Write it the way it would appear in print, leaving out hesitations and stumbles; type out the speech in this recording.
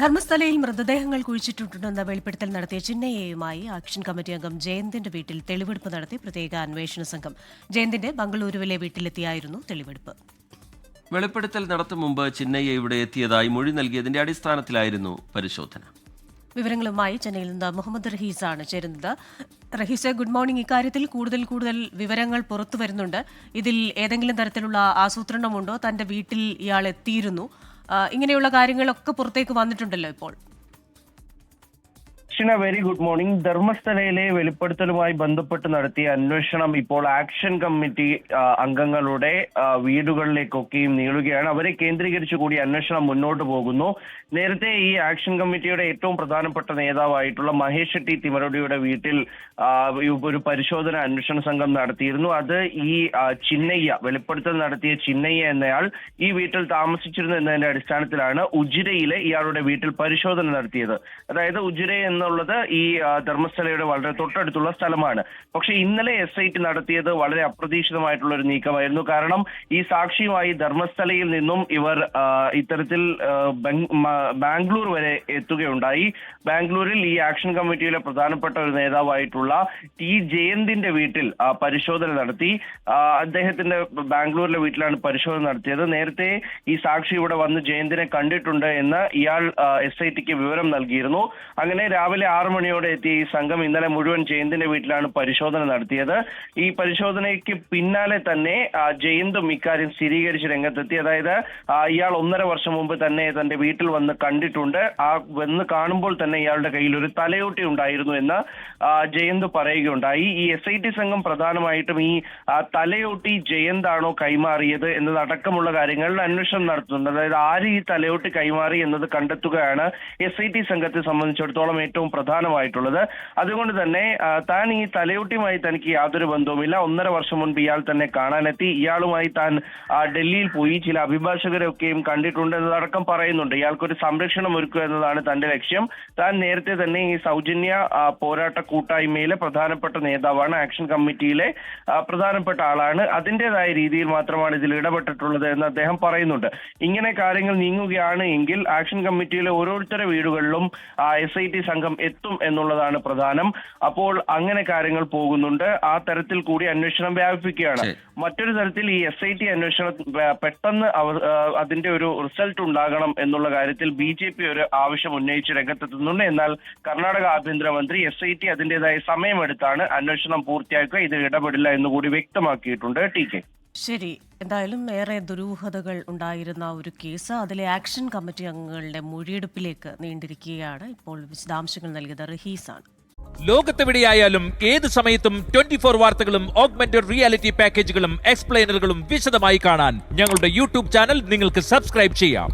ധർമ്മസ്ഥലയിൽ മൃതദേഹങ്ങൾ കുഴിച്ചിട്ടുണ്ടെന്ന വെളിപ്പെടുത്തൽ നടത്തിയ ചിന്നയ്യയുമായി ആക്ഷൻ കമ്മിറ്റി അംഗം ജയന്തിന്റെ വീട്ടിൽ തെളിവെടുപ്പ് നടത്തി പ്രത്യേക അന്വേഷണ സംഘം. ജയന്തിന്റെ ബംഗളൂരുവിലെ വീട്ടിലെത്തിയായിരുന്നു തെളിവെടുപ്പ്. വെളിപ്പെടുത്തൽ നടത്തും മുമ്പ് ചിന്നയ്യ ഇവിടെ എത്തിയതായി മൊഴി നൽകിയതിന്റെ അടിസ്ഥാനത്തിലായിരുന്നു പരിശോധന. വിവരങ്ങളുമായി ചെന്നൈയിൽ നിന്ന് മുഹമ്മദ് റഹീസാണ് ചേരുന്നത്. Rahees, good morning. ഇക്കാര്യത്തിൽ കൂടുതൽ വിവരങ്ങൾ പുറത്തു വരുന്നുണ്ട്. ഇതിൽ ഏതെങ്കിലും തരത്തിലുള്ള ആസൂത്രണമുണ്ടോ? തന്റെ വീട്ടിൽ ഇയാൾ എത്തിയിരുന്നു, ഇങ്ങനെയുള്ള കാര്യങ്ങളൊക്കെ പുറത്തേക്ക് വന്നിട്ടുണ്ടല്ലോ ഇപ്പോൾ. Very good morning. ധർമ്മസ്ഥലയിലെ വെളിപ്പെടുത്തലുമായി ബന്ധപ്പെട്ട് നടത്തിയ അന്വേഷണം ഇപ്പോൾ ആക്ഷൻ കമ്മിറ്റി അംഗങ്ങളുടെ വീടുകളിലേക്കൊക്കെയും നീളുകയാണ്. അവരെ കേന്ദ്രീകരിച്ചു കൂടി അന്വേഷണം മുന്നോട്ട് പോകുന്നു. നേരത്തെ ഈ ആക്ഷൻ കമ്മിറ്റിയുടെ ഏറ്റവും പ്രധാനപ്പെട്ട നേതാവായിട്ടുള്ള മഹേഷ് ടി തിമരടിയുടെ വീട്ടിൽ ഒരു പരിശോധന അന്വേഷണ സംഘം നടത്തിയിരുന്നു. അത് ഈ ചിന്നയ്യ, വെളിപ്പെടുത്തൽ നടത്തിയ ചിന്നയ്യ എന്നയാൾ ഈ വീട്ടിൽ താമസിച്ചിരുന്നു എന്നതിന്റെ അടിസ്ഥാനത്തിലാണ് ഉജിരയിലെ ഇയാളുടെ വീട്ടിൽ പരിശോധന നടത്തിയത്. അതായത് ഉജിര എന്നുള്ളത് ഈ ധർമ്മസ്ഥലയുടെ വളരെ തൊട്ടടുത്തുള്ള സ്ഥലമാണ്. പക്ഷെ ഇന്നലെ SIT നടത്തിയത് വളരെ അപ്രതീക്ഷിതമായിട്ടുള്ള ഒരു നീക്കമായിരുന്നു. കാരണം ഈ സാക്ഷിയുമായി ധർമ്മസ്ഥലയിൽ നിന്നും ഇവർ ഇത്തരത്തിൽ ബാംഗ്ലൂർ വരെ എത്തുകയുണ്ടായി. ബാംഗ്ലൂരിൽ ഈ ആക്ഷൻ കമ്മിറ്റിയിലെ പ്രധാനപ്പെട്ട ഒരു നേതാവായിട്ടുള്ള ടി ജയന്തിന്റെ വീട്ടിൽ പരിശോധന നടത്തി. അദ്ദേഹത്തിന്റെ ബാംഗ്ലൂരിലെ വീട്ടിലാണ് പരിശോധന നടത്തിയത്. നേരത്തെ ഈ സാക്ഷി ഇവിടെ വന്ന് ജയന്തിനെ കണ്ടിട്ടുണ്ട് എന്ന് ഇയാൾ SITക്ക് വിവരം നൽകിയിരുന്നു. അങ്ങനെ രാവിലെ 6 മണിയോടെ എത്തിയ ഈ സംഘം ഇന്നലെ മുഴുവൻ ജയന്തിന്റെ വീട്ടിലാണ് പരിശോധന നടത്തിയത്. ഈ പരിശോധനയ്ക്ക് പിന്നാലെ തന്നെ ജയന്തും ഇക്കാര്യം സ്ഥിരീകരിച്ച് രംഗത്തെത്തി. അതായത് ഇയാൾ 1.5 വർഷം മുമ്പ് തന്നെ തന്റെ വീട്ടിൽ വന്ന് കണ്ടിട്ടുണ്ട്. വന്ന് കാണുമ്പോൾ തന്നെ ഇയാളുടെ കയ്യിൽ ഒരു തലയോട്ടി ഉണ്ടായിരുന്നു എന്ന് ജയന്ത് പറയുകയുണ്ടായി. ഈ SIT സംഘം പ്രധാനമായിട്ടും ഈ തലയോട്ടി ജയന്താണോ കൈമാറിയത് എന്നതടക്കമുള്ള കാര്യങ്ങളിൽ അന്വേഷണം നടത്തുന്നുണ്ട്. അതായത് ആര് ഈ തലയോട്ടി കൈമാറി എന്നത് കണ്ടെത്തുകയാണ് SIT സംഘത്തെ സംബന്ധിച്ചിടത്തോളം ഏറ്റവും പ്രധാനമായിട്ടുള്ളത്. അതുകൊണ്ട് തന്നെ താൻ ഈ തലയോട്ടിയുമായി തനിക്ക് യാതൊരു ബന്ധവുമില്ല. 1.5 വർഷം മുൻപ് ഇയാൾ തന്നെ കാണാനെത്തി. ഇയാളുമായി താൻ ഡൽഹിയിൽ പോയി ചില അഭിഭാഷകരൊക്കെയും കണ്ടിട്ടുണ്ട് എന്നതടക്കം പറയുന്നുണ്ട്. ഇയാൾക്കൊരു സംരക്ഷണം ഒരുക്കുക എന്നതാണ് തന്റെ ലക്ഷ്യം. താൻ നേരത്തെ തന്നെ ഈ സൗജന്യ പോരാട്ട കൂട്ടായ്മയിലെ പ്രധാനപ്പെട്ട നേതാവാണ്, ആക്ഷൻ കമ്മിറ്റിയിലെ പ്രധാനപ്പെട്ട ആളാണ്. അതിൻ്റെതായ രീതിയിൽ മാത്രമാണ് ഇതിൽ ഇടപെട്ടിട്ടുള്ളത് എന്ന് അദ്ദേഹം പറയുന്നുണ്ട്. ഇങ്ങനെ കാര്യങ്ങൾ നീങ്ങുകയാണ് എങ്കിൽ ആക്ഷൻ കമ്മിറ്റിയിലെ ഓരോരുത്തരുടെ വീടുകളിലും SIT സംഘം എത്തും എന്നുള്ളതാണ് പ്രധാനം. അപ്പോൾ അങ്ങനെ കാര്യങ്ങൾ പോകുന്നുണ്ട്. ആ തരത്തിൽ കൂടി അന്വേഷണം വ്യാപിപ്പിക്കുകയാണ്. മറ്റൊരു തരത്തിൽ ഈ SIT അന്വേഷണം പെട്ടെന്ന് അതിന്റെ ഒരു റിസൾട്ട് ഉണ്ടാകണം എന്നുള്ള കാര്യത്തിൽ BJP ഒരു ആവശ്യം ഉന്നയിച്ച് രംഗത്തെത്തുന്നുണ്ട്. എന്നാൽ കർണാടക ആഭ്യന്തരമന്ത്രി SIT അതിന്റേതായ സമയമെടുത്താണ് അന്വേഷണം പൂർത്തിയാക്കുക, ഇത് ഇടപെടില്ല എന്നുകൂടി വ്യക്തമാക്കിയിട്ടുണ്ട്. TK. ശരി, എന്തായാലും ഏറെ ദുരൂഹതകൾ ഉണ്ടായിരുന്ന ഒരു കേസ് അതിലെ ആക്ഷൻ കമ്മിറ്റി അംഗങ്ങളുടെ മൊഴിയെടുപ്പിലേക്ക് നീണ്ടിരിക്കുകയാണ്. ഇപ്പോൾ വിശദാംശങ്ങൾ നൽകിയത് റഹീസാണ്. ലോകത്തെവിടെയായാലും ഏത് സമയത്തും 24 വാർത്തകളും ഓഗ്മെന്റഡ് റിയാലിറ്റി പാക്കേജുകളും എക്സ്പ്ലെയിനറുകളും വിശദമായി കാണാൻ ഞങ്ങളുടെ YouTube ചാനൽ നിങ്ങൾക്ക് സബ്സ്ക്രൈബ് ചെയ്യാം.